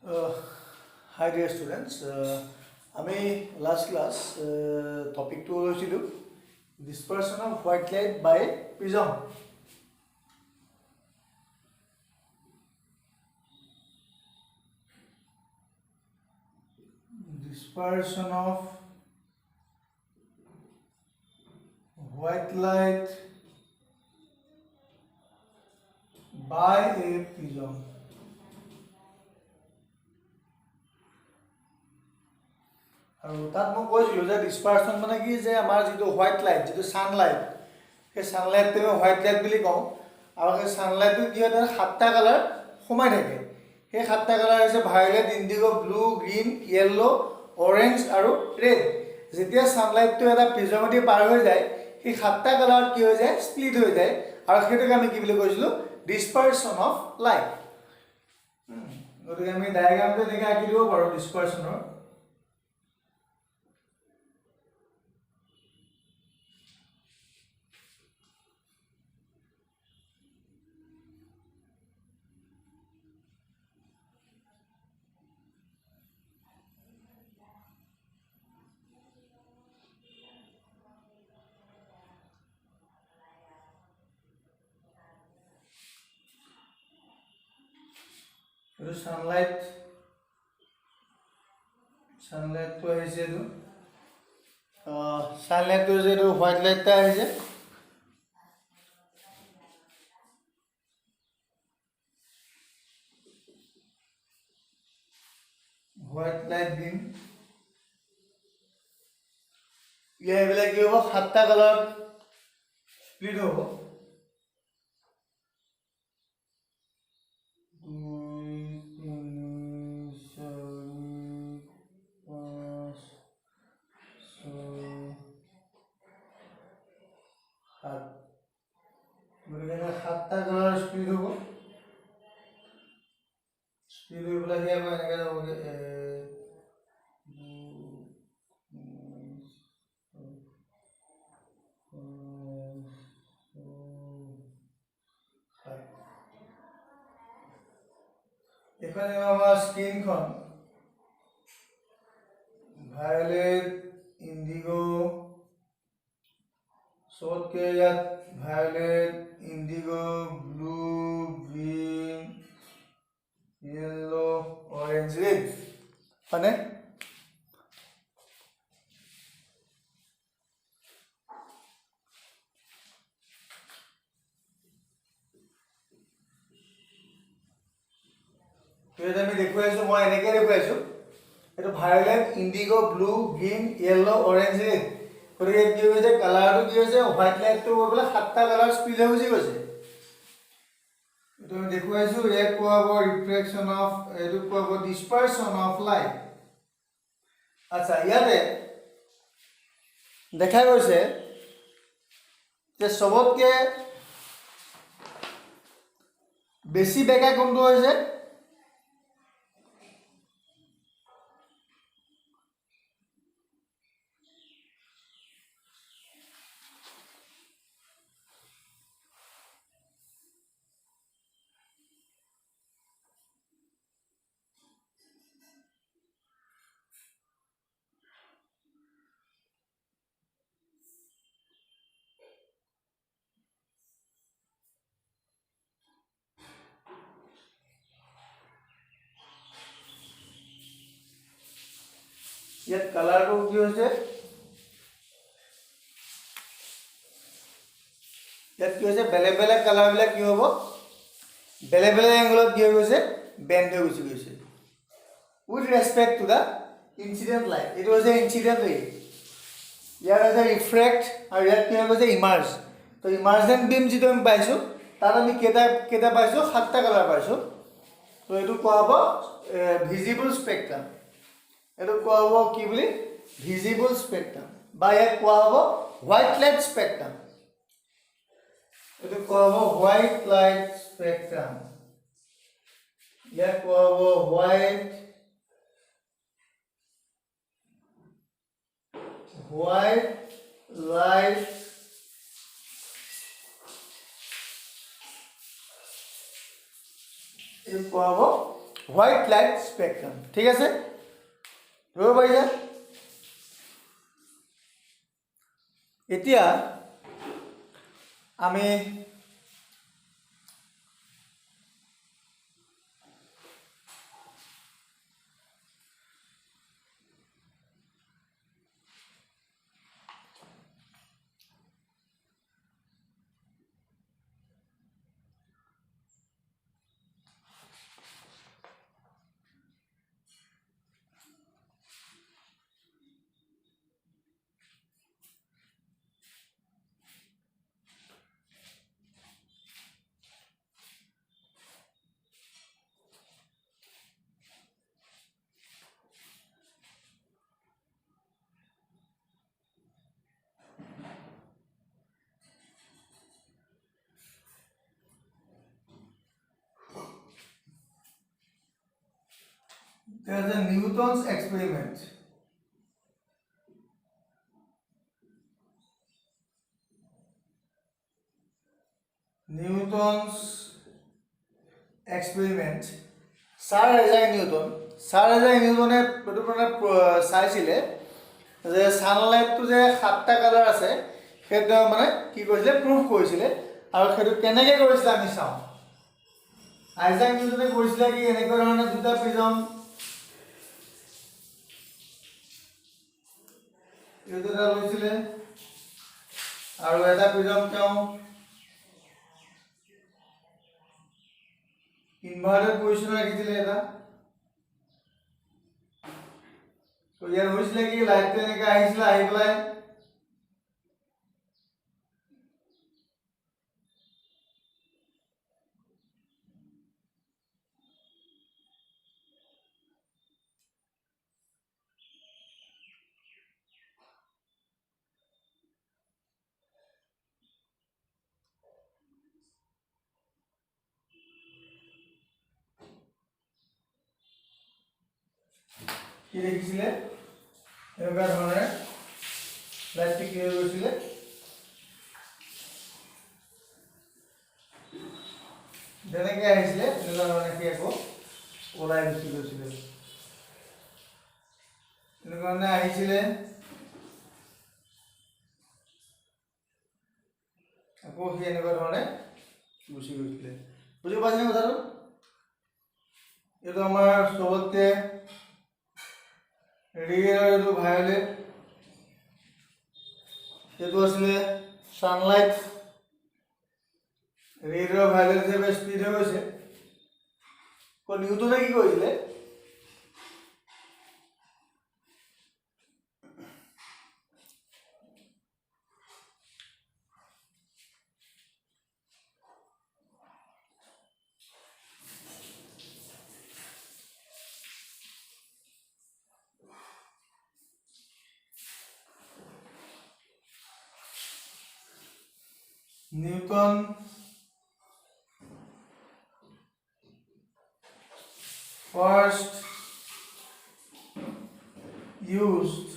Uh, Hi dear students, আমি last class টপিকটো লৈছিলোঁ dispersion of white light by prism. Dispersion of white light by a prism. আৰু তাত মই কৈছিলোঁ যে ডিছপাৰশ্যন মানে কি যে আমাৰ যিটো হোৱাইট লাইট যিটো ছানলাইট সেই ছানলাইটটো আমি হোৱাইট লাইট বুলি কওঁ আৰু সেই ছানলাইটটো কি হয় তাত 7টা কালাৰ সোমাই থাকে সেই 7টা কালাৰ হৈছে violet indigo' blue green yellow' orange আৰু ৰেড যেতিয়া ছানলাইটটো এটা প্ৰিজমেদি পাৰ হৈ যায় সেই 7টা কালাৰত কি হৈ যায় স্প্লিট হৈ যায় আৰু সেইটোকে আমি কি বুলি কৈছিলোঁ ডিছপাৰশ্যন অফ লাইট গতিকে আমি ডায়েগ্ৰামটো এনেকৈ আঁকি দিব পাৰোঁ ডিছপাৰশ্যনৰ এইটো ছানলাইটটো আহিছে এইটো ছানলাইটটো যে এইটো হোৱাইট লাইট এটা আহিছে হোৱাইট লাইট বিম ইয়াৰ এইবিলাক কি হ'ব 7টা কালাৰত স্প্লিট হ'ব 2 3 4 5 6 7 গতিকে 7টা কালাৰ স্প্লিট হ'ব স্প্লিট হৈ পেলাই কি আকৌ এনেকৈ যাবগৈ এখানে আমার স্ক্রিনখন ভায়োলেট ইন্ডিগো সবতকে ইয়াত violet indigo blue green yellow orange red হয়নে আমি দেখুৱাইছোঁ মই এনেকৈ দেখুৱাইছোঁ এইটো violet indigo' blue green yellow' orange red গতিকে কি হৈছে কালাৰটো কি হৈছে হোৱাইট লাইটটো গৈ পেলাই 7টা কালাৰ স্প্লিট হৈ গুচি গৈছে এইটো আমি দেখুৱাইছোঁ ইয়াক কোৱা হ'ব ৰিফ্ৰেকশ্যন অফ এইটো কোৱা হ'ব ডিছপাৰশ্যন অফ লাইট আচ্ছা ইয়াতে দেখা গৈছে যে চবতকৈ বেছি বেকা কোনটো হৈছে ইয়াত কালাৰটো কি হৈছে ইয়াত কি হৈছে বেলেগ বেলেগ কালাৰবিলাক কি হ'ব বেলেগ বেলেগ এংগলত কি হৈ গৈছে বেণ্ড হৈ গুচি গৈছে with respect to the incident light এইটো হৈছে ইনচিডেণ্ট ৰে ইয়াৰ হৈছে ৰিফ্ৰেক্ট আৰু ইয়াত কি হৈ গৈছে ইমাৰ্জ তো ইমাৰ্জেণ্ট বিম যিটো আমি পাইছোঁ তাত আমি কেইটা পাইছোঁ 7টা কালাৰ পাইছোঁ তো এইটো কোৱা হ'ব ভিজিবল স্পেক্ট্ৰাম এইটো কোৱা হ'ব কি বুলি ভিজিবল স্পেক্ট্ৰাম বা ইয়াক কোৱা হ'ব হোৱাইট লাইট স্পেক্ট্ৰাম এইটো কোৱা হ'ব হোৱাইট লাইট স্পেক্ট্ৰাম ইয়াক কোৱা হ'ব হোৱাইট লাইট এই কোৱা হ'ব হোয়াইট লাইট স্পেকট্রাম ঠিক আছে ধৰিব পাৰিছা এতিয়া আমি there's a Newton's experiment. Newton's experiment. Sir Isaac Newton. Sir Isaac Newton চাইছিলে যে সানলাইটটো যে 7টা কালাৰ আছে সেইটো মানে কি কৰিছিলে প্ৰুফ কৰিছিলে আৰু সেইটো কেনেকৈ কৰিছিলে আমি চাওঁ আইজাক নিউটনে কৰিছিলে কি এনেকুৱা ধৰণে দুটা প্ৰিজম এটা লৈছিলে আৰু এটা প্ৰিজম তেওঁ ইনভাৰ্টেড পজিশনে ৰাখিছিলে এটা তো ইয়াৰ হৈছিলে কি লাইটটো এনেকৈ আহিছিলে আহি পেলাই কি দেখিছিলে এনেকুৱা ধৰণে লাইটটো কি হৈ গৈছিলে যেনেকৈ আহিছিলে এনেকুৱা ধৰণে কি আকৌ ওলাই গুচি গৈছিলে এনেকুৱা ধৰণে আহিছিলে আকৌ সি এনেকুৱা ধৰণে গুচি গৈছিলে বুজি পাইছেনে কথাটো এইটো আমাৰ চবতকৈ ৰেড আৰু এইটো ভায়োলেট এইটো আছিলে সানলাইট ৰেড আৰু ভায়োলেট হিচাপে স্প্লিট হৈ গৈছে নিউটনে কি কৰিছিলে Newton first used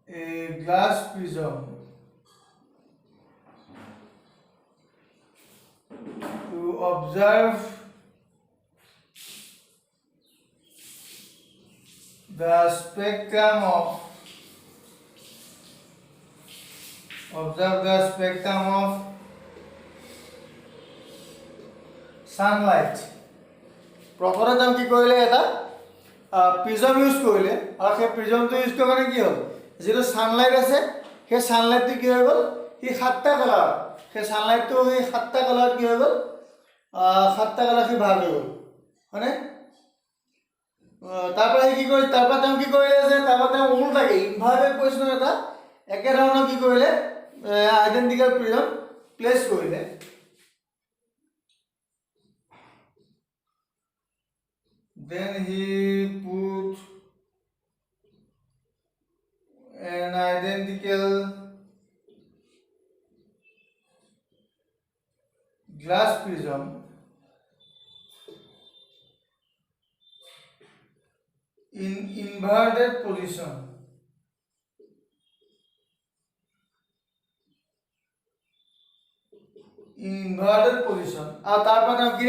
a glass prism to observe the spectrum of sunlight প্ৰথমতে তেওঁ কি কৰিলে এটা প্ৰিজম ইউজ কৰিলে আৰু সেই প্ৰিজমটো ইউজ কৰাৰ কাৰণে কি হ'ল যিটো সানলাইট আছে সেই সানলাইটটো কি হৈ গ'ল সি 7টা কালাৰ সেই সানলাইটটো সেই 7টা কালাৰত কি হৈ গ'ল 7টা কালাৰ সি ভাগ হৈ গ'ল হয়নে তাৰপৰা সি কি কৰিলে তাৰপৰা তেওঁ কি কৰিলে যে তাৰপৰা তেওঁ উল্টাকে ইনভাৰ্টেড পজিশ্যনত এটা একেধৰণৰ কি কৰিলে আইডেন্টিকেল প্ৰিজম প্লেচ কৰিলে then he put an identical glass prism in inverted position inverted position আৰু তাৰপৰা তেওঁ কি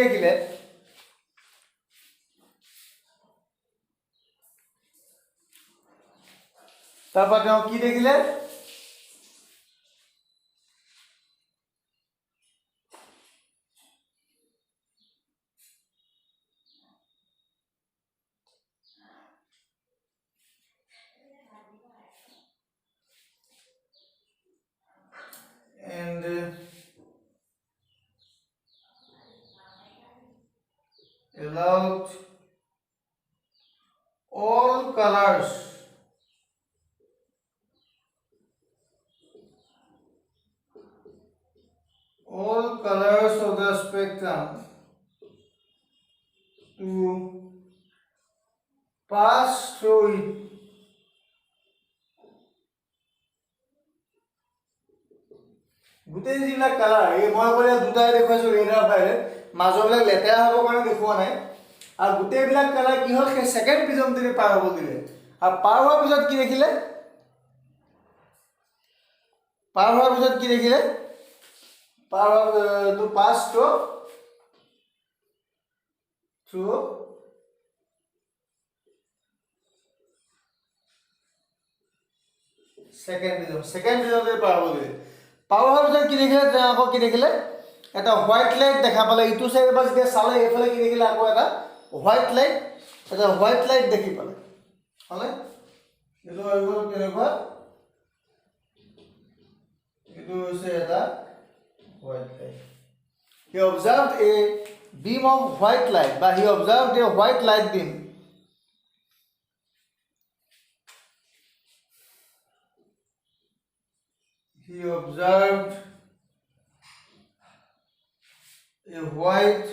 দেখিলে and allowed all colors of the spectrum to pass through it. গোটেই যিবিলাক কালাৰ এই মই ক'লে দুটাই দেখুৱাইছোঁ ৰেড আৰু ভায়লেট মাজৰবিলাক লেতেৰা হ'বৰ কাৰণে দেখুওৱা নাই আৰু গোটেইবিলাক কালাৰ কি হ'ল সেই ছেকেণ্ড প্ৰিজমটোৱে পাৰ হ'ব দিলে আৰু পাৰ হোৱাৰ পিছত কি দেখিলে পাৰ হোৱাৰ টু পাছ থ্ৰু ছেকেণ্ড প্ৰিজমটোৱে পাৰ হ'ব দিলে পাৱাৰ হোৱাৰ পিছত কি দেখিলে তেওঁ আকৌ কি দেখিলে এটা হোৱাইট লাইট দেখা পালে ইটো চাইডৰ পৰা যেতিয়া চালে এইফালে কি দেখিলে আকৌ এটা হোৱাইট লাইট দেখি পালে হয়নে এইটো হৈ গ'ল কেনেকুৱা এইটো হৈছে এটা white light he observed a beam of white light but he observed a white light beam he observed a white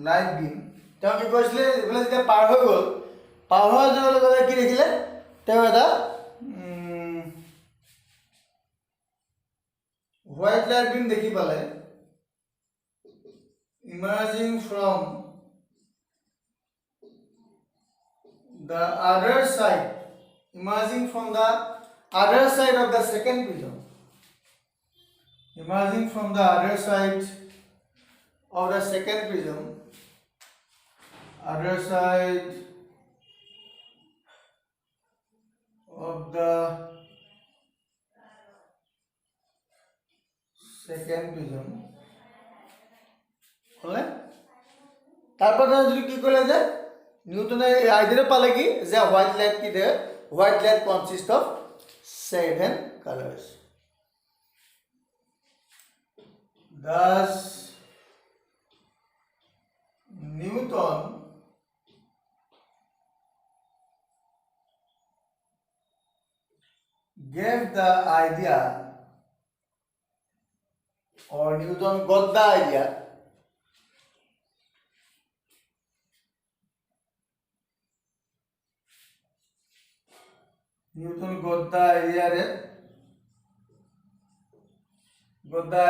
light beam তেওঁ কি কৈছিলে এইফালে যেতিয়া পাৰ হৈ গ'ল পাৰ হোৱাৰ লগে লগে কি দেখিলে তেওঁ এটা হোৱাইট লাইট বিম দেখি পালে emerging from the other side of the second prism other side of the second prism হলে তারপর যদি কি করলে যে নিউটনের আইডিয়া পালে কি যে white light consist of 7 colors thus Newton gave the idea or Newton got the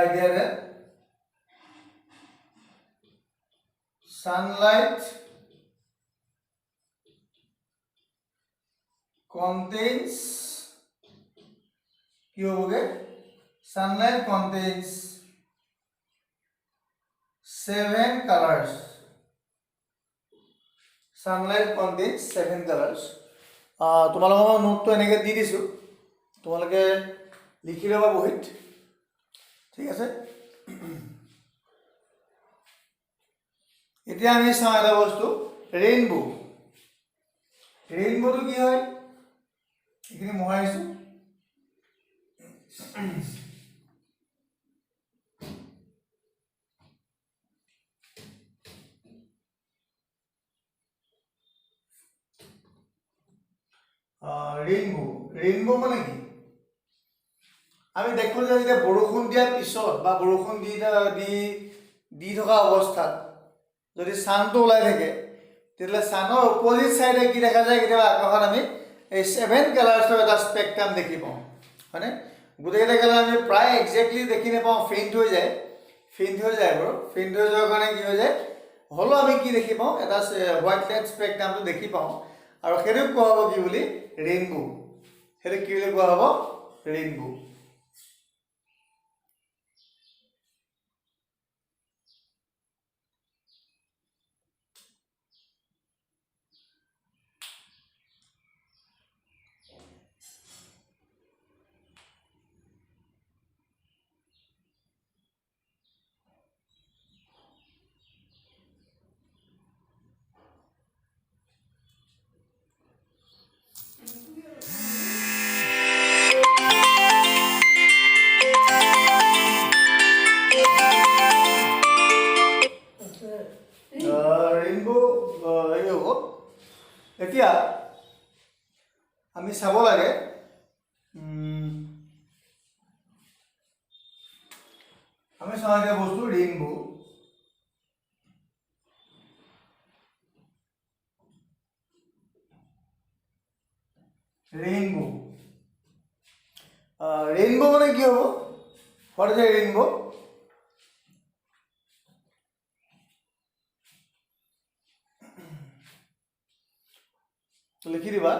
idea that sunlight contains sunlight contains 7 colors তোমালোকৰ নোটটো এনেকৈ দি দিছোঁ তোমালোকে লিখি ল'বা বহীত ঠিক আছে এতিয়া আমি চাওঁ এটা বস্তু ৰেইনবোটো কি হয় এইখিনি মোহাৰিছোঁ ৰেইনবো মানে কি আমি দেখো যে যেতিয়া বৰষুণ দিয়াৰ পিছত বা বৰষুণ দি থকা অৱস্থাত যদি সানটো ওলাই থাকে তেতিয়াহ'লে সানৰ অপজিট সাইডে কি দেখা যায় কেতিয়াবা আকাশত আমি এই 7 কালাৰ্ছৰ এটা স্পেক্ট্ৰাম দেখি পাওঁ হয়নে গোটেইকেইটা কালাৰ আমি প্ৰায় এক্সেক্টলি দেখি নাপাওঁ ফেইণ্ট হৈ যায় বাৰু ফেইণ্ট হৈ যোৱাৰ কাৰণে কি হৈ যায় হ'লেও আমি কি দেখি পাওঁ এটা হোৱাইট লাইট স্পেক্ট্ৰামটো দেখি পাওঁ আৰু সেইটো কোৱা হ'ব কি বুলি ৰেইনবো সেইটো কি বুলি কোৱা হ'ব ৰেইনবো ৰেইনবো এই হ'ব এতিয়া আমি চাব লাগে আমি চাওঁ এতিয়া বস্তু ৰেইনবো ৰেইনবো মানে কি হ'ব হোৱাট ইজ এ ৰেইনবো লিখি দিবা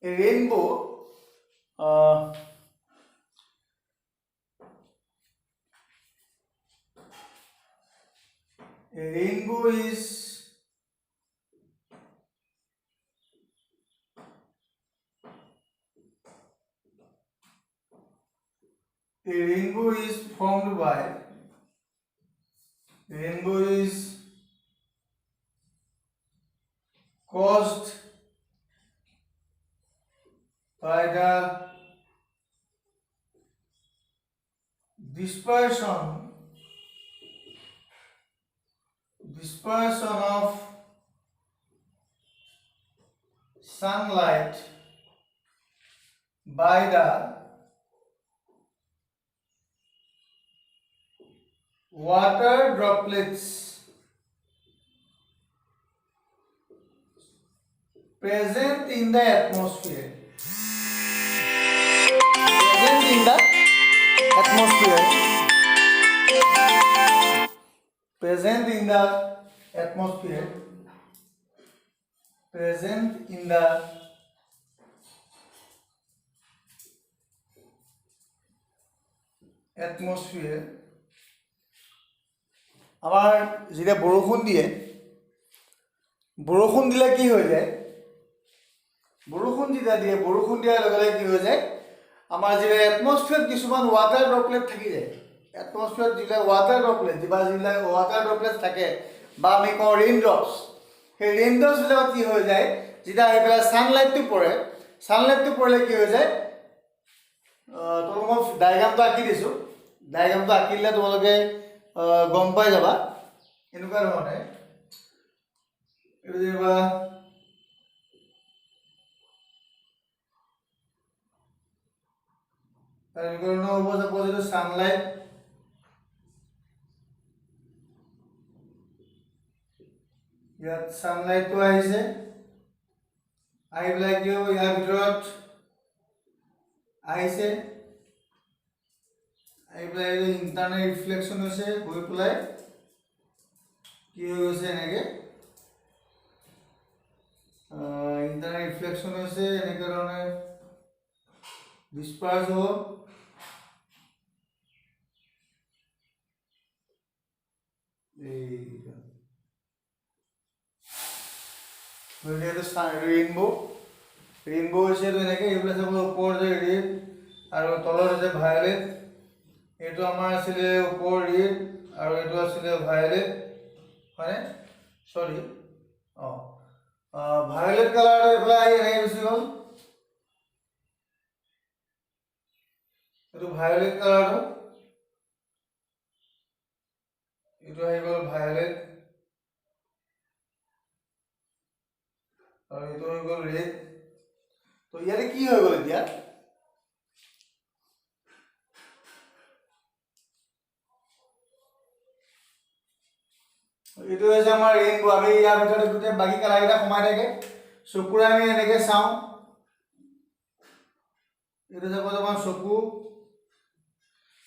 a rainbow a rainbow is formed by rainbow is caused by the dispersion of sunlight by the water droplets present in the atmosphere. Present in the atmosphere. Present in the atmosphere. Present in the atmosphere. আমাৰ যেতিয়া বৰষুণ দিলে কি হৈ যায় বৰষুণ যেতিয়া দিয়ে বৰষুণ দিয়াৰ লগে লগে কি হৈ যায় আমাৰ যে এটমস্ফিয়াৰত কিছুমান ৱাটাৰ ড্ৰপলেট থাকি যায় এটমস্ফিয়াৰত যিবিলাক ৱাটাৰ ড্ৰপলেট যিবিলাক ৱাটাৰ ড্ৰপলেট থাকে বা আমি কওঁ ৰেইন ড্ৰপছ সেই ৰেইন ড্ৰপছবিলাকত কি হৈ যায় যেতিয়া আহি পেলাই ছানলাইটটো পৰিলে কি হৈ যায় তোমালোকক ডায়েগ্ৰামটো আঁকি দিছোঁ ডায়েগ্ৰামটো আঁকিলে তোমালোকে গম পাই যাবা এনেকুৱা ধৰণে এইটো যেনিবা তাৰপিছত হ'ব চাপ'জ এইটো ছানলাইট ইয়াত ছানলাইটটো আহিছে আহি পেলাই কি হ'ব ইয়াৰ ভিতৰত আহিছে আহি পেলাই এইটো ইণ্টাৰনেট ৰিফ্লেকশ্যন হৈছে গৈ পেলাই কি হৈ গৈছে এনেকৈ ইণ্টাৰনেট ৰিফ্লেকশ্যন হৈছে এনেকৈ ধৰণে ডিছপাৰ্চ হ'ব ৰেইনবো হৈছে এনেকৈ এইবিলাক চাব ওপৰ যে ৰেড আৰু তলত হৈছে ভায়লেট এইটো আমাৰ আছিলে ওপৰ ৰেড আৰু এইটো আছিলে ভায়লেট হয়নে চৰি ভায়লেট কালাৰটো এইফালে আহি এনেকৈ গুচি গ'ল এইটো ভায়লেট কালাৰটো এইটো আহি গ'ল ভায়লেট আৰু এইটো হৈ গ'ল ৰেড তো ইয়াতে কি হৈ গ'ল এতিয়া এইটো হৈছে আমাৰ ৰেইনবো আমি ইয়াৰ ভিতৰত গোটেই বাকী কালাৰকেইটা সোমাই থাকে চকুৰে আমি এনেকৈ চাওঁ এইটো চাপোজ আমাৰ চকু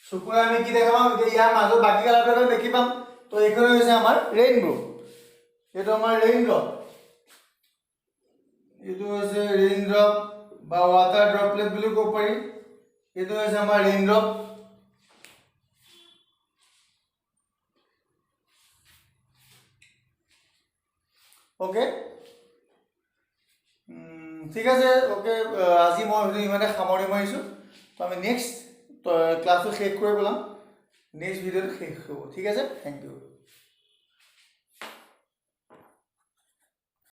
চকুৰে আমি কি দেখা পাম যে ইয়াৰ মাজত বাকী কালাৰটো দেখি পাম তো এইখন হৈছে আমাৰ ৰেইনবো এইটো আমাৰ ৰেইনড্ৰপ এইটো হৈছে ৰেইনড্ৰপ বা ৱাটাৰ ড্ৰপলেট বুলি ক'ব পাৰি এইটো হৈছে আমাৰ ৰেইনড্ৰপ ওকে ঠিক আছে ওকে আজি মই ইমানে সামৰি মাৰিছোঁ তো আমি নেক্সট ক্লাছটো শেষ কৰি পেলাম নেক্সট ভিডিঅ'টো শেষ হ'ব ঠিক আছে থেংক ইউ